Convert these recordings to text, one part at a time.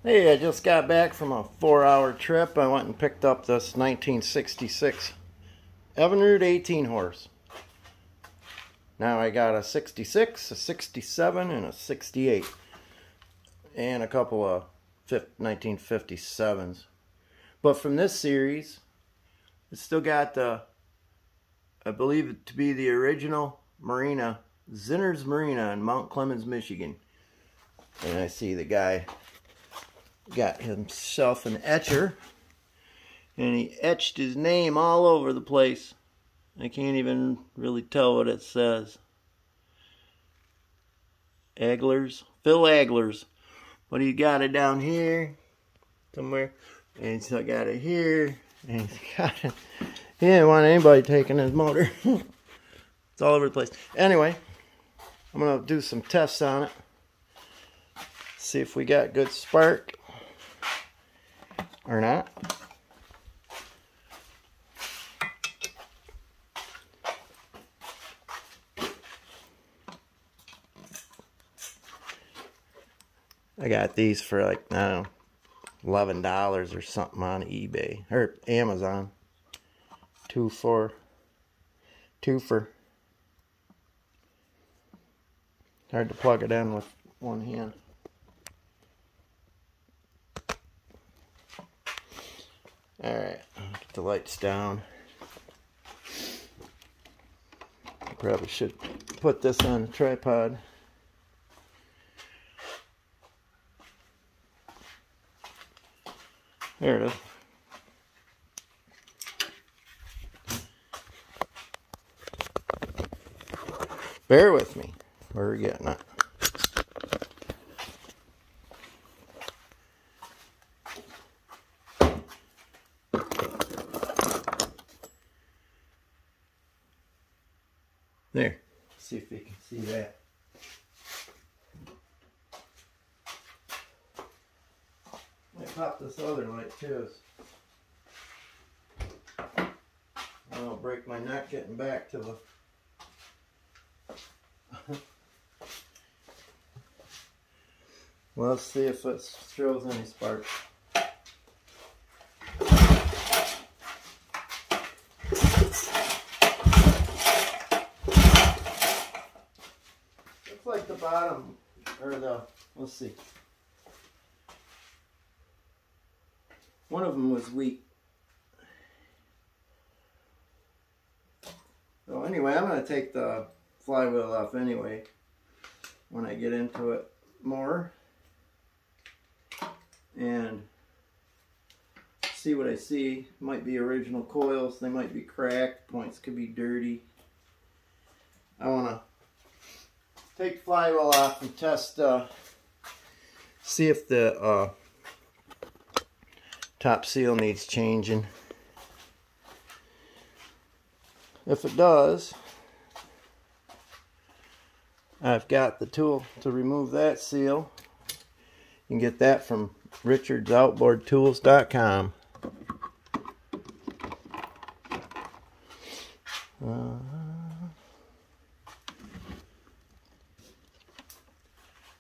Hey, I just got back from a 4-hour trip. I went and picked up this 1966 Evinrude 18 horse. Now I got a 66, a 67, and a 68. And a couple of 1957s. But from this series, it's still got the, I believe it to be the original marina, Zinner's Marina in Mount Clemens, Michigan. And I see the guy got himself an etcher, and he etched his name all over the place. I can't even really tell what it says. Agler's, Phil Agler's. But he got it down here somewhere, and he's got it here, and he's got it. He didn't want anybody taking his motor. It's all over the place. Anyway, I'm gonna do some tests on it. See if we got good spark or not. I got these for like, I don't know, $11 or something on eBay or Amazon. Two for. Hard to plug it in with one hand. Alright, get the lights down. I probably should put this on a tripod. There it is. Bear with me. We're getting it. There. See if you can see that. I pop this other light too. I'll break my neck getting back to the well, let's see if it shows any sparks. Looks like the bottom, or the, let's see. One of them was weak. So anyway, I'm going to take the flywheel off anyway when I get into it more and see what I see. Might be original coils, they might be cracked, points could be dirty. I want to take the flywheel off and test, see if the top seal needs changing. If it does, I've got the tool to remove that seal. You can get that from richardsoutboardtools.com.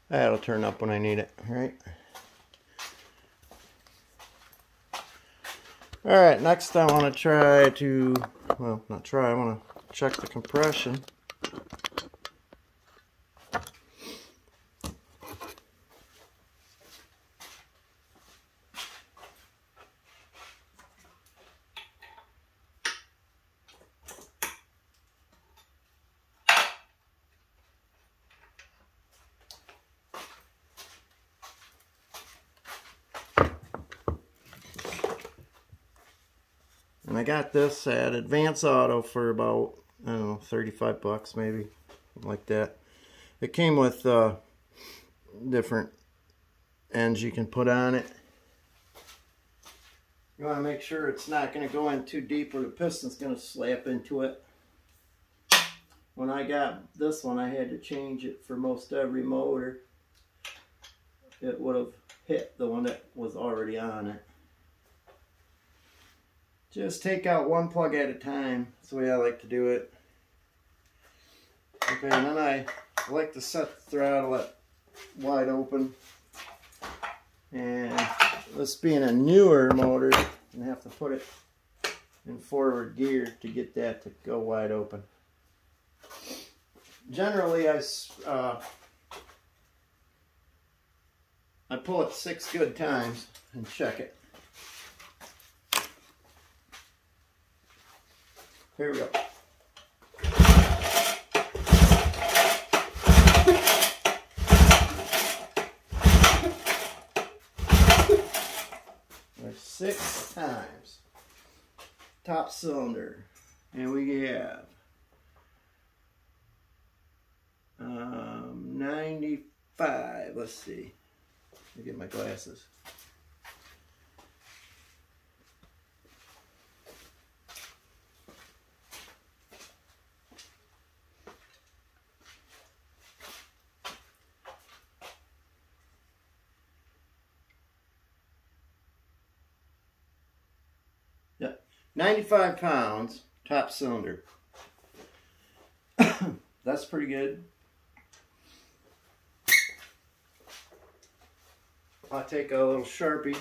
That'll turn up when I need it, right? Alright, next I want to try to, well, not try, I want to check the compression. And I got this at Advance Auto for about, I don't know, 35 bucks maybe, something like that. It came with different ends you can put on it. You want to make sure it's not going to go in too deep or the piston's going to slap into it. When I got this one, I had to change it for most every motor. It would have hit the one that was already on it. Just take out one plug at a time. That's the way I like to do it. Okay, and then I like to set the throttle at wide open. And this being a newer motor, and have to put it in forward gear to get that to go wide open. Generally, I pull it 6 good times and check it. Here we go. There's 6 times. Top cylinder. And we have 95. Let's see. Let me get my glasses. Yeah, 95 pounds, top cylinder. That's pretty good. I'll take a little Sharpie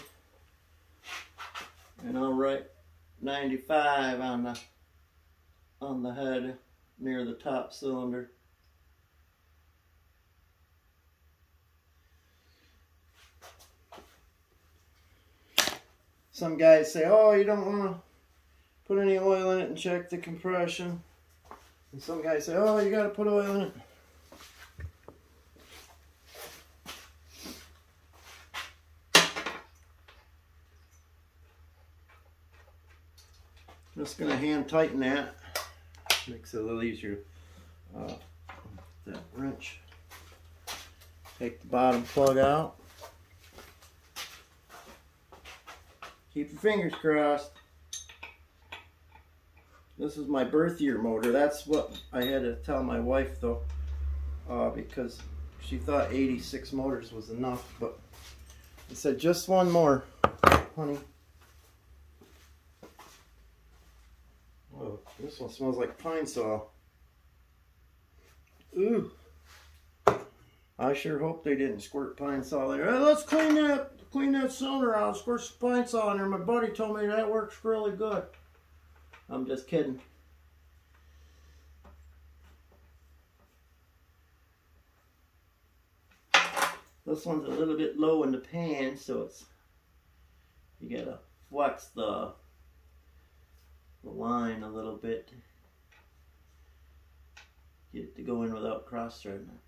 and I'll write 95 on the head near the top cylinder. Some guys say, oh, you don't want to put any oil in it and check the compression. And some guys say, oh, you got to put oil in it. I'm just going to hand tighten that. Makes it a little easier. That wrench. Take the bottom plug out. Keep your fingers crossed. This is my birth year motor. That's what I had to tell my wife though, because she thought 86 motors was enough, but I said just one more, honey. Oh, this one smells like pine saw. Ooh. I sure hope they didn't squirt pine saw there. Hey, let's clean that cylinder out, squirt some pine saw in there. My buddy told me that works really good. I'm just kidding. This one's a little bit low in the pan, so it's, you gotta flex the line a little bit. Get it to go in without cross-threading it.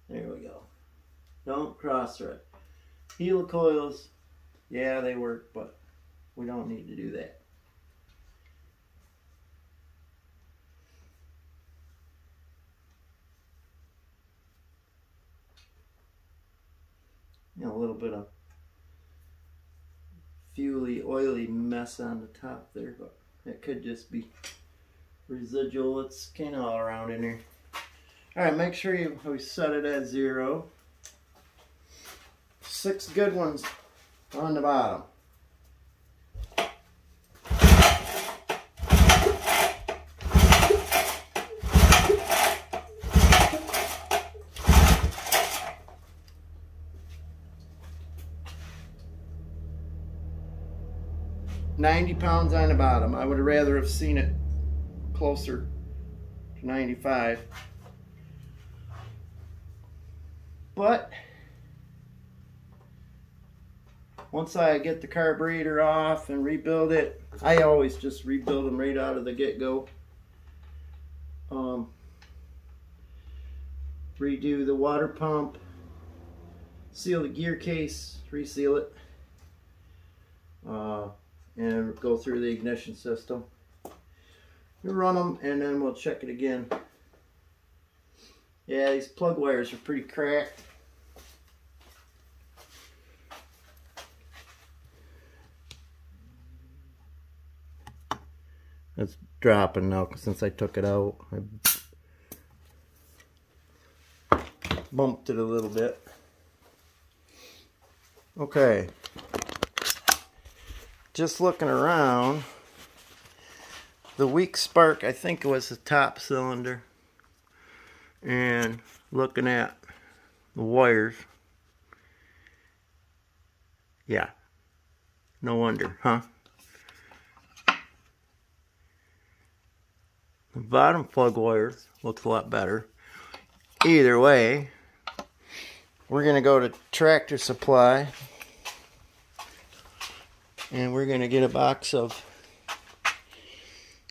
There we go. Don't cross-thread. Helicoils, yeah, they work, but we don't need to do that. You know, a little bit of fuely, oily mess on the top there, but it could just be residual. It's kind of all around in here. All right, make sure you set it at 0. 6 good ones on the bottom. $90 pounds on the bottom. I would have rather have seen it closer to 95. But once I get the carburetor off and rebuild it, I always just rebuild them right out of the get-go. Redo the water pump, seal the gear case, reseal it, and go through the ignition system. You run them and then we'll check it again. Yeah, these plug wires are pretty cracked. It's dropping now since I took it out. I bumped it a little bit. Okay. Just looking around, the weak spark, I think it was the top cylinder. And looking at the wires. Yeah, no wonder, huh? The bottom plug wire looks a lot better. Either way, we're going to go to Tractor Supply and we're going to get a box of,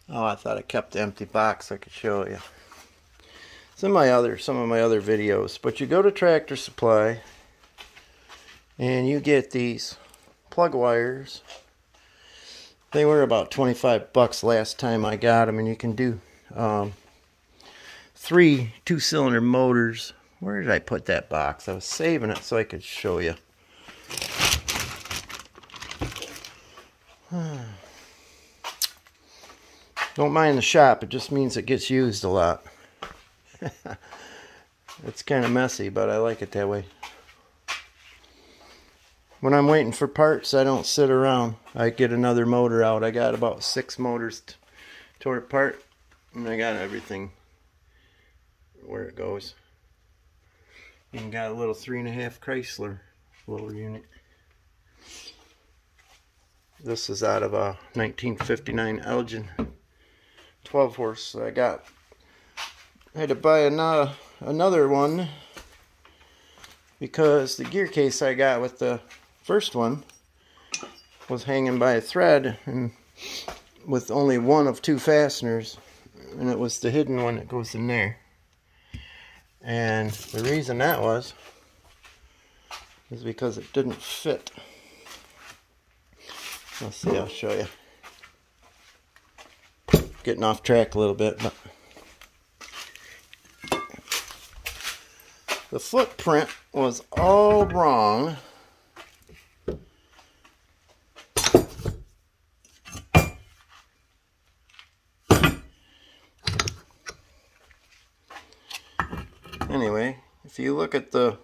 oh, I thought I kept the empty box I could show you. It's in some of my other videos. But you go to Tractor Supply and you get these plug wires. They were about 25 bucks last time I got them, and you can do 3 2-cylinder motors. Where did I put that box? I was saving it so I could show you. Don't mind the shop, it just means it gets used a lot. It's kind of messy, but I like it that way. When I'm waiting for parts, I don't sit around. I get another motor out. I got about 6 motors tore apart, and I got everything where it goes. And got a little 3.5 Chrysler little unit. This is out of a 1959 Elgin 12 horse. So I had to buy another one because the gear case I got with the first one was hanging by a thread and with only one of 2 fasteners, and it was the hidden one that goes in there. And the reason that was is because it didn't fit. Let's see, I'll show you. Getting off track a little bit, but the footprint was all wrong. Anyway, if you look at the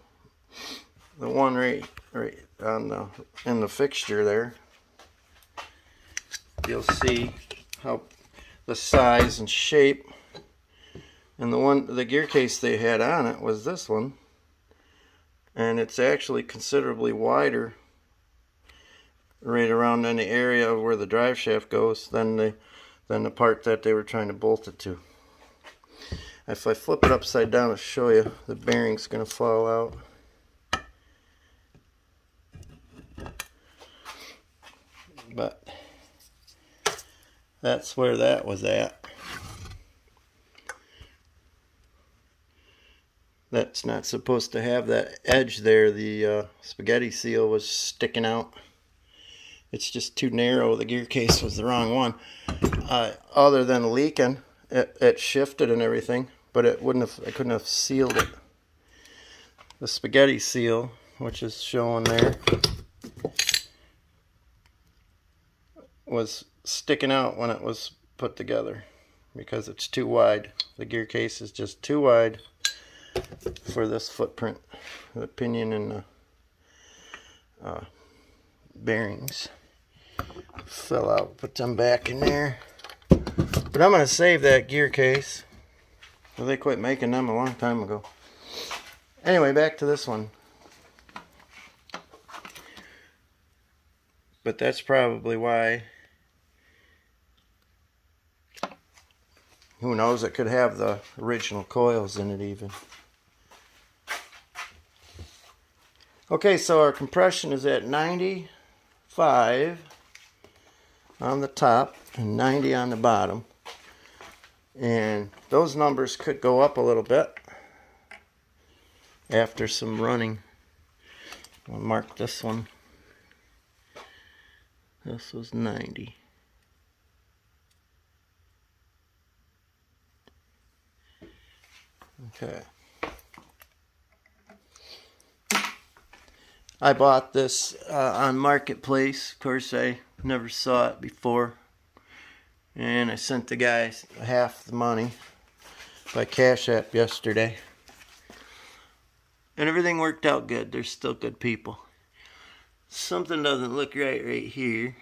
one right on in the fixture there, you'll see how the size and shape. And the gear case they had on it was this one, and it's actually considerably wider right around in the area of where the drive shaft goes than the part that they were trying to bolt it to. If I flip it upside down to show you, the bearing's going to fall out. But that's where that was at. That's not supposed to have that edge there. The spaghetti seal was sticking out. It's just too narrow. The gear case was the wrong one. Other than leaking, it shifted and everything, but I couldn't have sealed it. The spaghetti seal, which is shown there, was sticking out when it was put together because it's too wide. The gear case is just too wide for this footprint. The pinion and the bearings fell out. Put them back in there. But I'm going to save that gear case. Well, they quit making them a long time ago. Anyway, back to this one. But that's probably why. Who knows, it could have the original coils in it even. Okay, so our compression is at 95 on the top and 90 on the bottom. And those numbers could go up a little bit after some running. I'll mark this one. This was 90. Okay. I bought this on Marketplace. Of course, I never saw it before. And I sent the guy half the money by Cash App yesterday. And everything worked out good. They're still good people. Something doesn't look right here.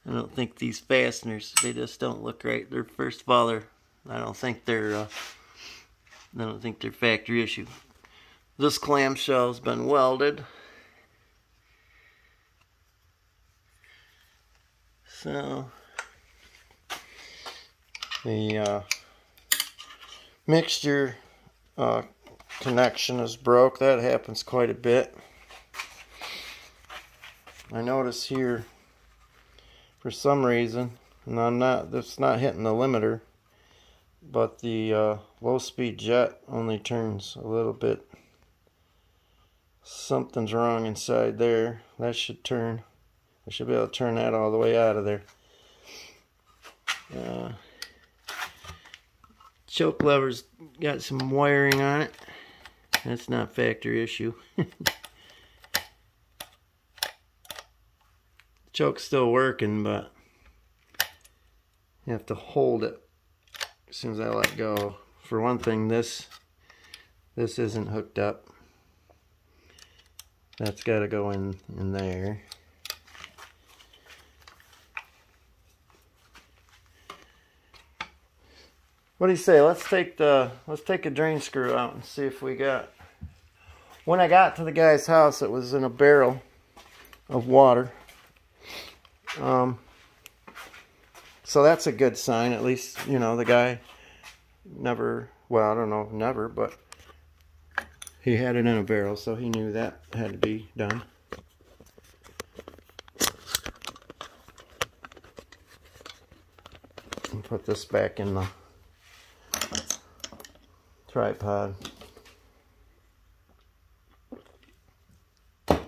I don't think these fasteners, they just don't look right. They're, first of all, I don't think they're I don't think they're factory issue. This clamshell's been welded. So the mixture connection is broke. That happens quite a bit. I notice here, for some reason, and it's not hitting the limiter, but the low speed jet only turns a little bit. Something's wrong inside there. That should turn. I should be able to turn that all the way out of there. Choke lever's got some wiring on it. That's not factory issue. Choke's still working, but you have to hold it as soon as I let go. For one thing, this isn't hooked up. That's got to go in there. What do you say? Let's take a drain screw out and see if we got. When I got to the guy's house, it was in a barrel of water. So that's a good sign. At least, you know, the guy never, well, I don't know, never, but he had it in a barrel, so he knew that had to be done. And put this back in the tripod. I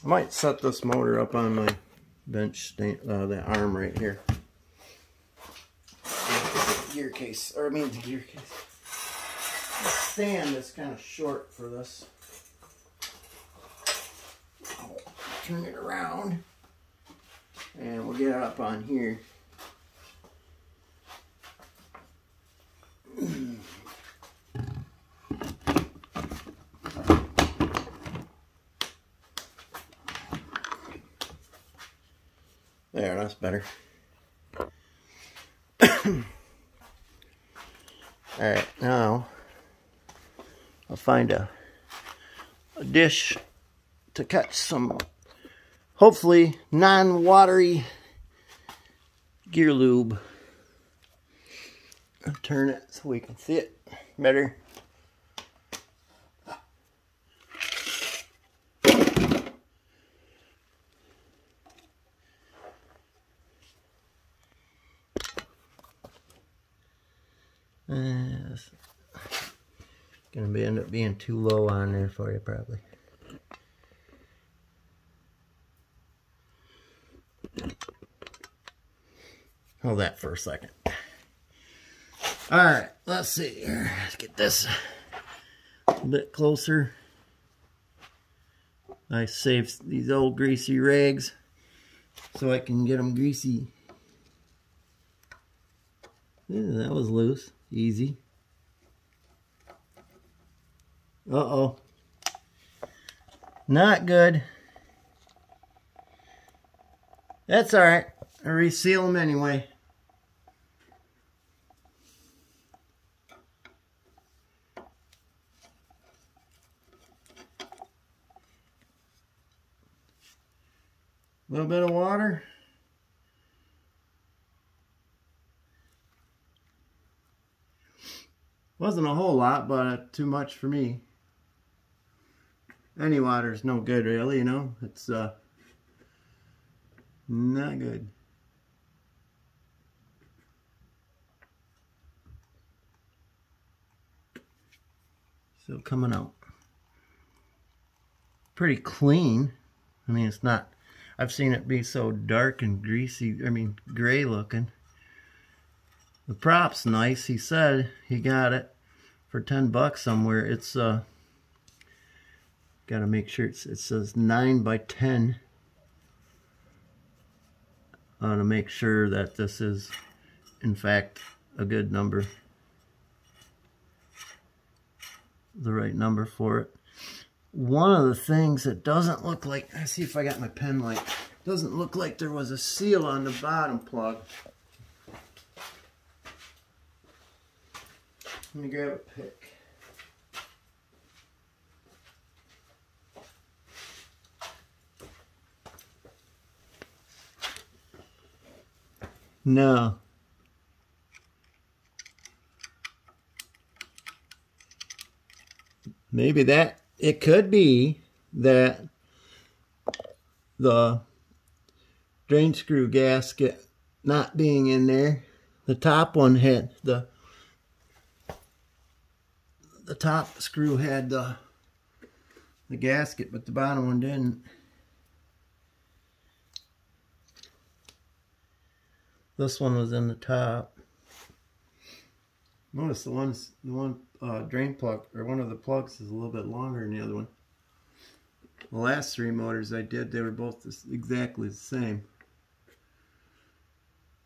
might set this motor up on my bench, that arm right here. Gear case, or I mean the gear case. The stand is kind of short for this. I'll turn it around, and we'll get it up on here. There, that's better. Alright, now I'll find a dish to catch some, hopefully, non-watery gear lube. I'll turn it so we can see it better. It's gonna end up being too low on there for you, probably. Hold that for a second. Alright, let's see here. Let's get this a bit closer. I saved these old greasy rags so I can get them greasy. Ooh, that was loose. Easy. Uh-oh. Not good. That's alright. I reseal them anyway. A little bit of water. Wasn't a whole lot, but too much for me. Any water is no good, really, you know. It's not good. Still coming out. Pretty clean. I mean, it's not, I've seen it be so dark and greasy, I mean, gray looking. The prop's nice. He said he got it for $10 somewhere. It's gotta make sure it says 9 by 10 to make sure that this is in fact a good number, the right number for it. One of the things that doesn't look like, let's see if I got my pen light, doesn't look like there was a seal on the bottom plug. Let me grab a pick. No. Maybe that, it could be that the drain screw gasket not being in there, the top one had the top screw had the gasket, but the bottom one didn't. This one was in the top. Notice the one drain plug, or one of the plugs, is a little bit longer than the other one. The last 3 motors I did, they were both exactly the same.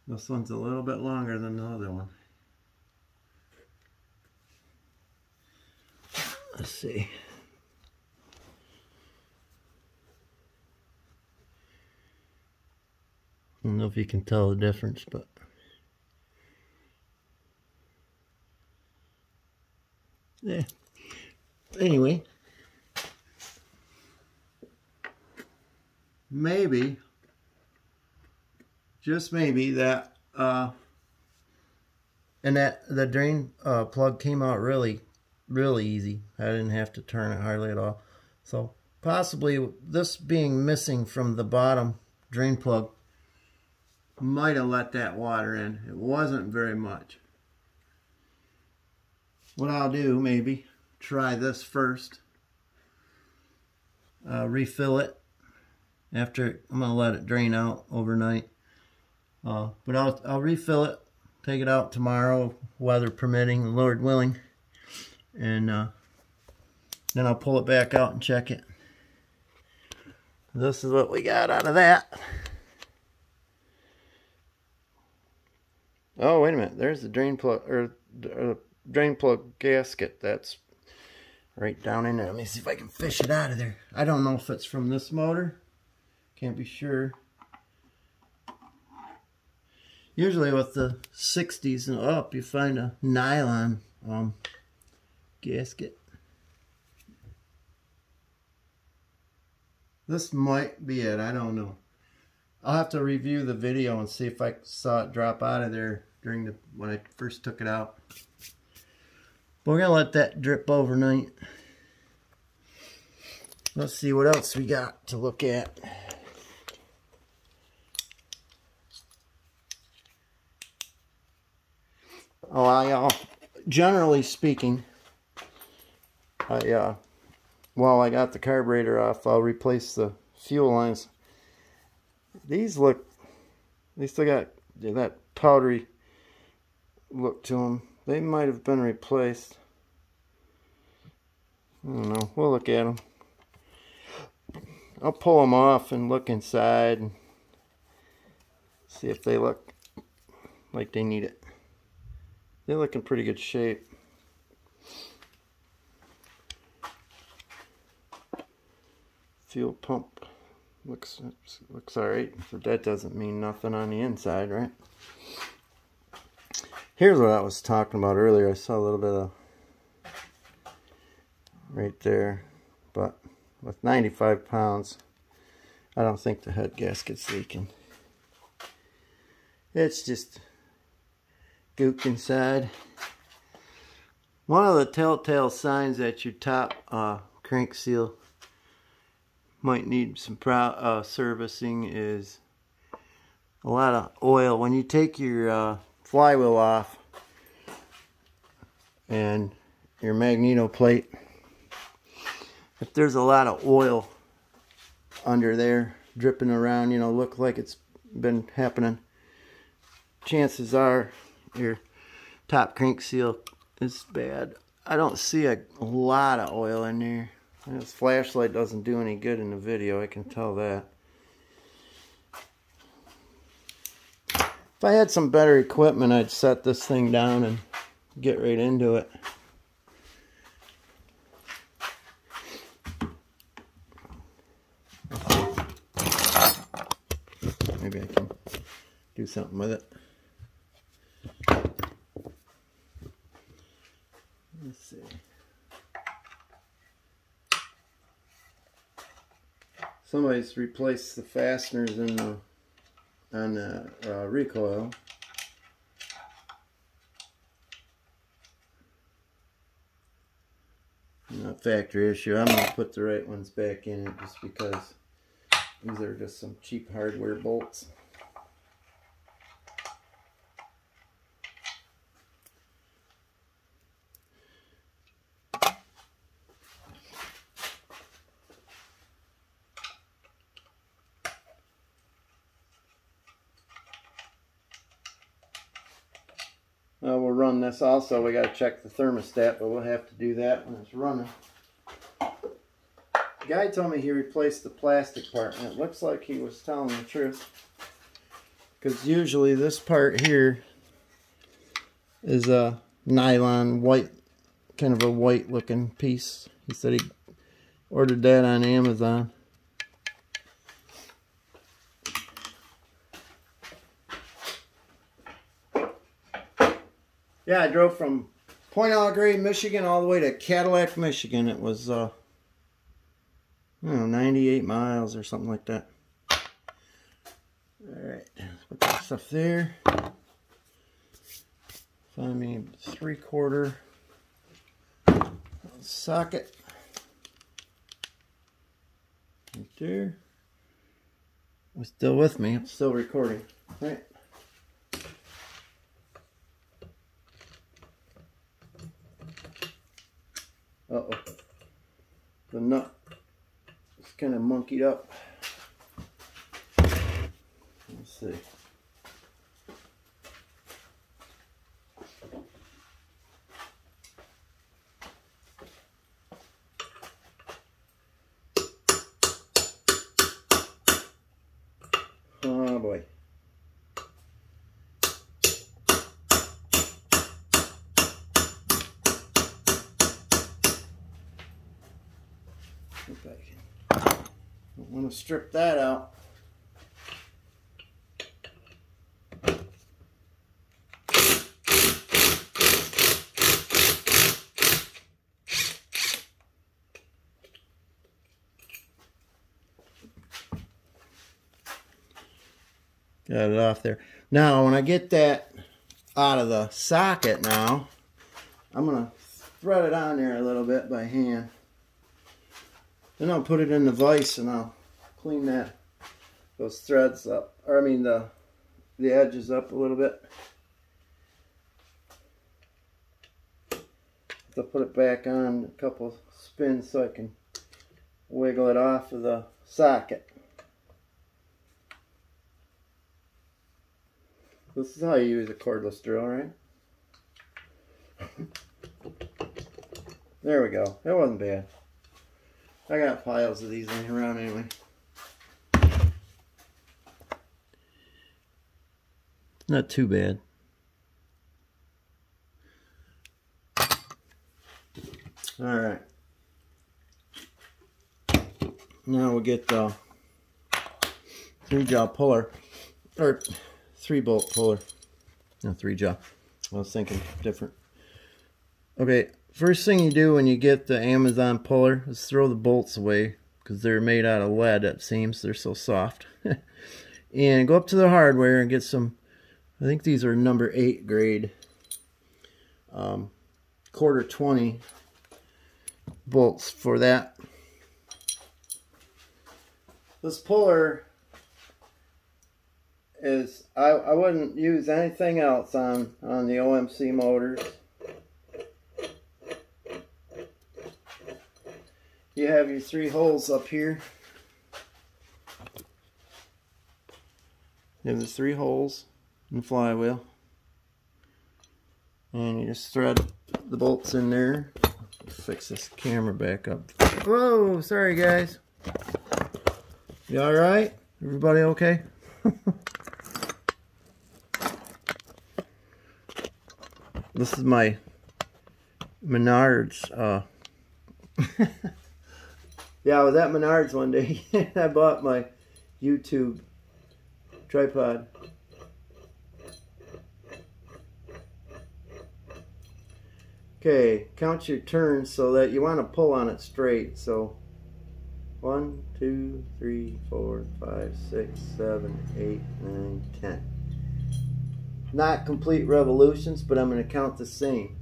This one's a little bit longer than the other one. Let's see. I don't know if you can tell the difference, but yeah. Anyway, maybe, just maybe, that and that the drain plug came out really easy. I didn't have to turn it hardly at all. So possibly this being missing from the bottom drain plug might have let that water in. It wasn't very much. What I'll do, maybe try this first, refill it after. I'm gonna let it drain out overnight, but I'll refill it, take it out tomorrow, weather permitting, Lord willing, and then I'll pull it back out and check it. This is what we got out of that. Oh, wait a minute, there's the drain plug, or drain plug gasket. That's right down in there. Let me see if I can fish it out of there. I don't know if it's from this motor. Can't be sure. Usually with the 60s and up, you find a nylon gasket. This might be it. I don't know. I'll have to review the video and see if I saw it drop out of there during when I first took it out. But we're gonna let that drip overnight. Let's see what else we got to look at. Oh, generally speaking, while I got the carburetor off, I'll replace the fuel lines. They still got that powdery look to them. They might have been replaced. I don't know. We'll look at them. I'll pull them off and look inside and see if they look like they need it. They look in pretty good shape. Fuel pump looks alright, but that doesn't mean nothing on the inside, right? Here's what I was talking about earlier. I saw a little bit of right there, but with 95 pounds, I don't think the head gasket's leaking. It's just gook inside. One of the telltale signs that your top crank seal might need some servicing is a lot of oil. When you take your flywheel off and your magneto plate, if there's a lot of oil under there dripping around, you know, look like it's been happening, chances are your top crank seal is bad. I don't see a lot of oil in there. This flashlight doesn't do any good in the video, I can tell that. If I had some better equipment, I'd set this thing down and get right into it. Maybe I can do something with it. Let's see. Somebody's replaced the fasteners in the on the recoil. Not factory issue. I'm gonna put the right ones back in it just because these are just some cheap hardware bolts. We'll run this also. We got to check the thermostat, but we'll have to do that when it's running. The guy told me he replaced the plastic part, and it looks like he was telling the truth. Because usually this part here is a nylon white, kind of a white looking piece. He said he ordered that on Amazon. Yeah, I drove from Point Ellery, Michigan, all the way to Cadillac, Michigan. It was, I don't know, 98 miles or something like that. Alright, put that stuff there. Find me 3/4 socket. Right there. It's still with me. I'm still recording. Right. Uh-oh. The nut is kind of monkeyed up. Let's see. Oh boy. Don't want to strip that out. Got it off there. Now, when I get that out of the socket now, I'm going to thread it on there a little bit by hand. Then I'll put it in the vise and I'll clean those threads up, or I mean the edges up a little bit. I'll put it back on a couple spins so I can wiggle it off of the socket. This is how you use a cordless drill, right? There we go. That wasn't bad. I got piles of these laying around anyway. Not too bad. Alright. Now we'll get the 3-jaw puller, or 3-bolt puller. No, 3-jaw. I was thinking different. Okay, first thing you do when you get the Amazon puller is throw the bolts away, because they're made out of lead, it seems. They're so soft. And go up to the hardware and get some, I think these are number 8 grade, quarter 20 bolts for that. This puller is, I wouldn't use anything else on the OMC motors. You have your 3 holes up here. You have the 3 holes in the flywheel. And you just thread the bolts in there. Fix this camera back up. Whoa, sorry guys. You alright? Everybody okay? This is my Menards. Yeah, I was at Menards one day and I bought my YouTube tripod. Okay, count your turns so that you want to pull on it straight. So 1, 2, 3, 4, 5, 6, 7, 8, 9, 10. Not complete revolutions, but I'm going to count the same.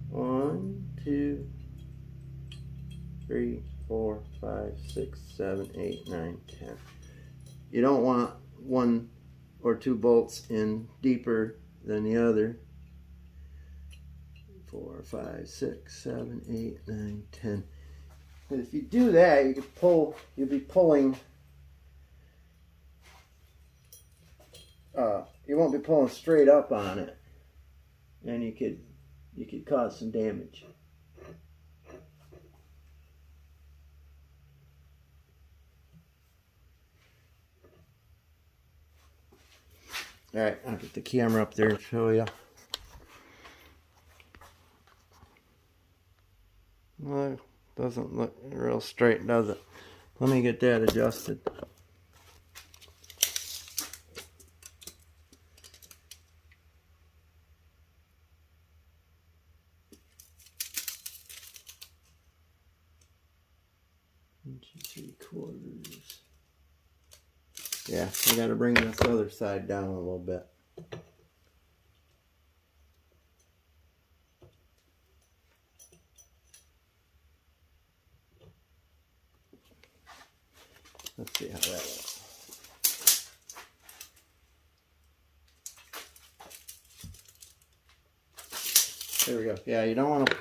1, 2, 3, 4, 5, 6, 7, 8, 9, 10. You don't want 1 or 2 bolts in deeper than the other. 4, 5, 6, 7, 8, 9, 10. And if you do that, you could pull. You'll be pulling. You won't be pulling straight up on it, and you could cause some damage. All right, I'll get the camera up there to show you. Well, it doesn't look real straight, does it? Let me get that adjusted. Inch and 3/4. Yeah, I got to bring this other side down a little bit. Let's see how that looks. There we go. Yeah, you don't want to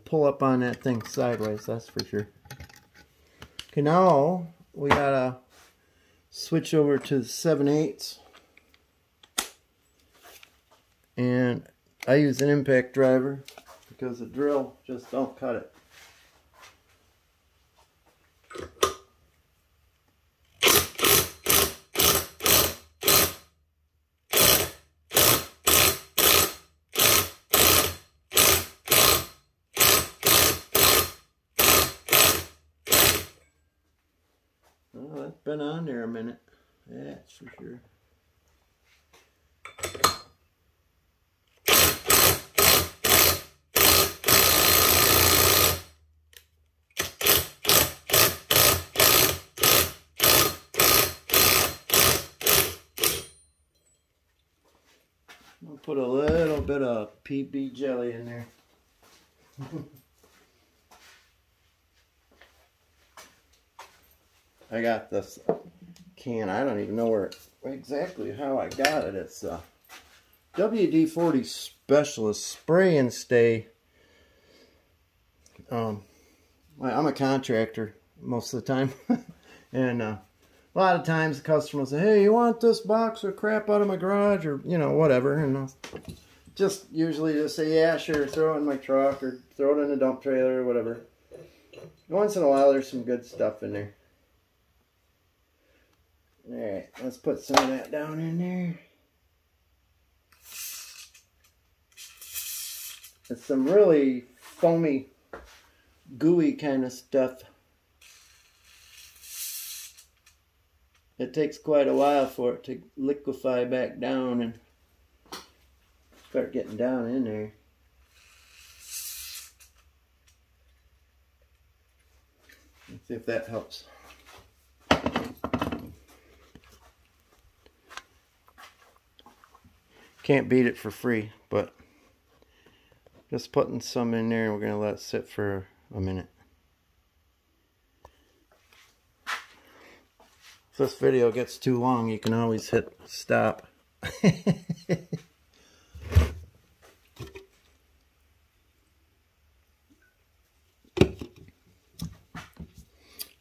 pull up on that thing sideways, that's for sure. Okay, now we gotta switch over to the 7/8, and I use an impact driver because the drill just don't cut it. Well, that's been on there a minute, that's for sure. I'll put a little bit of PB jelly in there. I got this can. I don't even know where exactly how I got it. It's WD-40 Specialist Spray and Stay. I'm a contractor most of the time, and a lot of times the customer will say, "Hey, you want this box of crap out of my garage?" or whatever, and I'll just usually just say, "Yeah, sure, throw it in my truck or throw it in a dump trailer or whatever." Once in a while, there's some good stuff in there. Alright, let's put some of that down in there. It's some really foamy, gooey kind of stuff. It takes quite a while for it to liquefy back down and start getting down in there. Let's see if that helps. Can't beat it for free, but just putting some in there, and we're going to let it sit for a minute. If this video gets too long, you can always hit stop.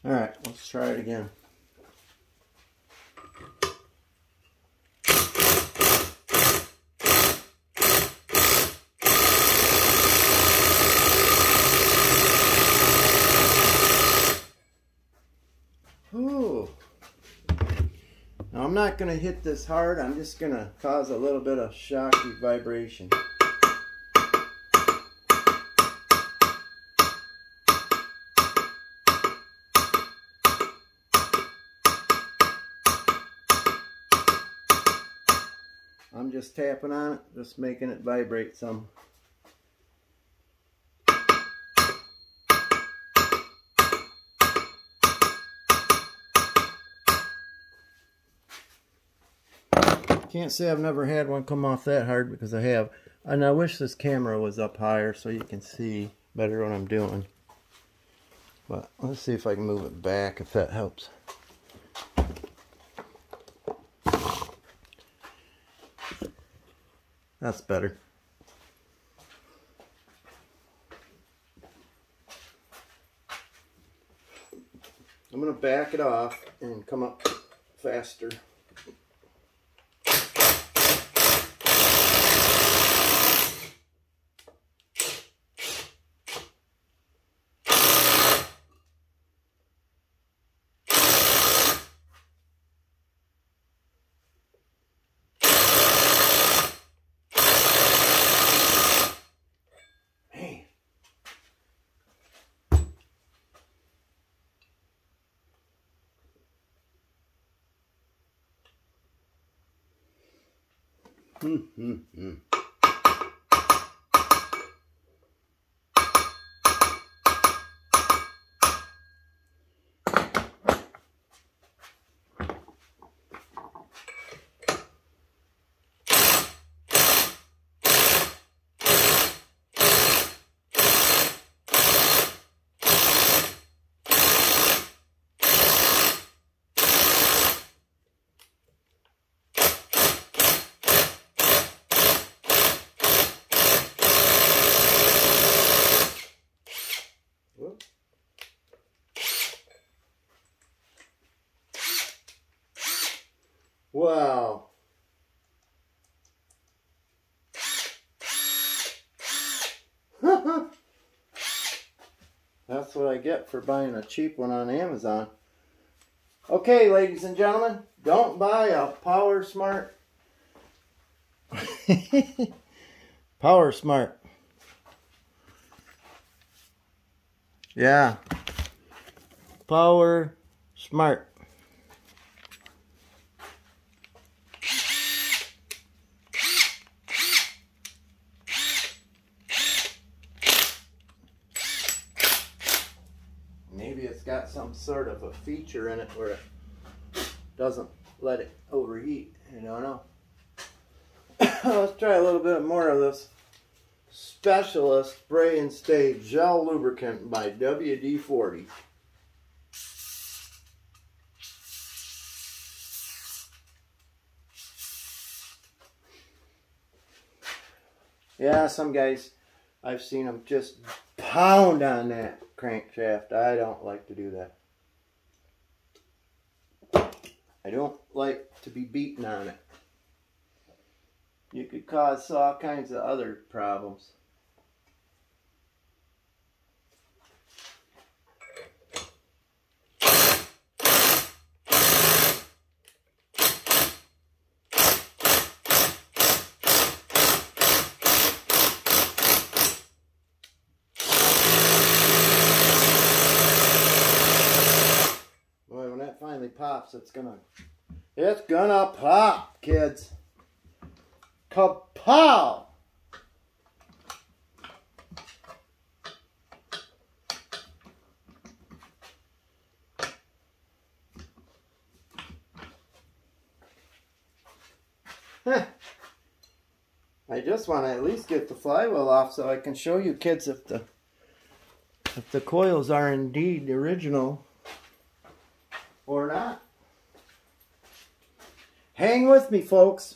Alright, let's try it again. Ooh. Now I'm not going to hit this hard, I'm just going to cause a little bit of shocky vibration. I'm just tapping on it, just making it vibrate some. Can't say I've never had one come off that hard, because I have. And I wish this camera was up higher so you can see better what I'm doing. But let's see if I can move it back, if that helps. That's better. I'm going to back it off and come up faster. Wow. That's what I get for buying a cheap one on Amazon. Okay, ladies and gentlemen, don't buy a Power Smart. Power Smart. Yeah. Power Smart. Maybe it's got some sort of a feature in it where it doesn't let it overheat. I don't know. Let's try a little bit more of this Specialist Spray and Stay Gel Lubricant by WD-40. Yeah, some guys, I've seen them just pound on that crankshaft. I don't like to do that. I don't like to be beaten on it. You could cause all kinds of other problems. Boy, when that finally pops, it's gonna pop, kids. Kapow! I just want to at least get the flywheel off so I can show you kids if the coils are indeed original or not. Hang with me, folks.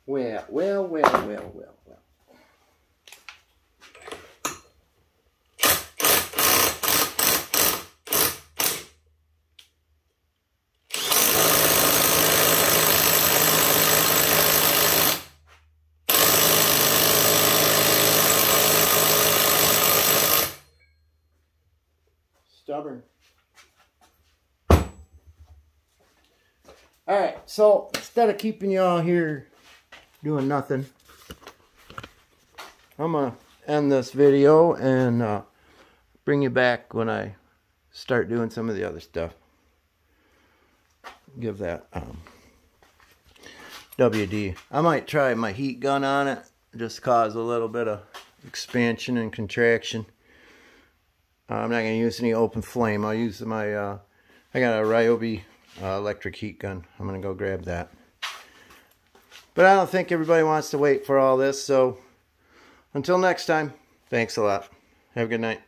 Well, well, well, well, well, well. Stubborn. Alright, so instead of keeping y'all here doing nothing, I'm going to end this video and bring you back when I start doing some of the other stuff. Give that WD. I might try my heat gun on it, just cause a little bit of expansion and contraction. I'm not going to use any open flame. I'll use my, I got a Ryobi electric heat gun. I'm going to go grab that. But I don't think everybody wants to wait for all this, so until next time, thanks a lot. Have a good night.